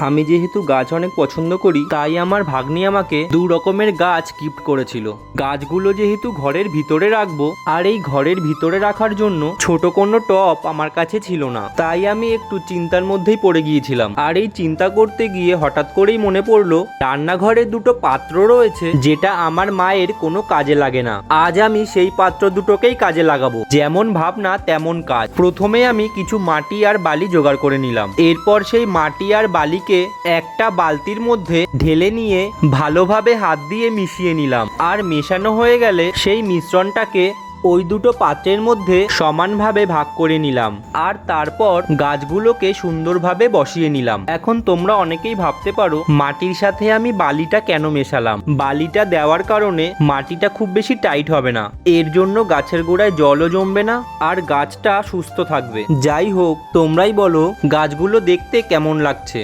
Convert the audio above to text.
আমি যেহেতু গাছ অনেক পছন্দ করি, তাই আমার ভাগ্নি আমাকে 2 রকমের গাছ গিফট করেছিল। গাছগুলো যেহেতু ঘরের ভিতরে রাখবো, আর এই ঘরের ভিতরে রাখার জন্য ছোট কোনো টব আমার কাছে ছিল না, তাই আমি একটু চিন্তার মধ্যেই পড়ে গিয়েছিলাম। আর এই চিন্তা করতে গিয়ে হঠাৎ করেই মনে পড়লো রান্নাঘরে 2টো পাত্র রয়েছে, যেটা আমার মায়ের কোনো কাজে লাগে না। আজ আমি সেই পাত্র দুটোকেই কাজে লাগাবো। যেমন ভাবনা তেমন কাজ। প্রথমে আমি কিছু মাটি আর বালি জোগাড় করে নিলাম। এরপর সেই মাটি আর বালিকে একটা বালতির মধ্যে ঢেলে নিয়ে ভালোভাবে হাত দিয়ে মিশিয়ে নিলাম। আর মেশানো হয়ে গেলে সেই মিশ্রণটাকে ওই 2টো পাত্রের মধ্যে সমানভাবে ভাগ করে নিলাম। আর তারপর গাছগুলোকে সুন্দরভাবে বসিয়ে নিলাম। এখন তোমরা অনেকেই ভাবতে পারো মাটির সাথে আমি বালিটা কেন মেশালাম। বালিটা দেওয়ার কারণে মাটিটা খুব বেশি টাইট হবে না, এর জন্য গাছের গোড়ায় জলও জমবে না, আর গাছটা সুস্থ থাকবে। যাই হোক, তোমরাই বলো গাছগুলো দেখতে কেমন লাগছে।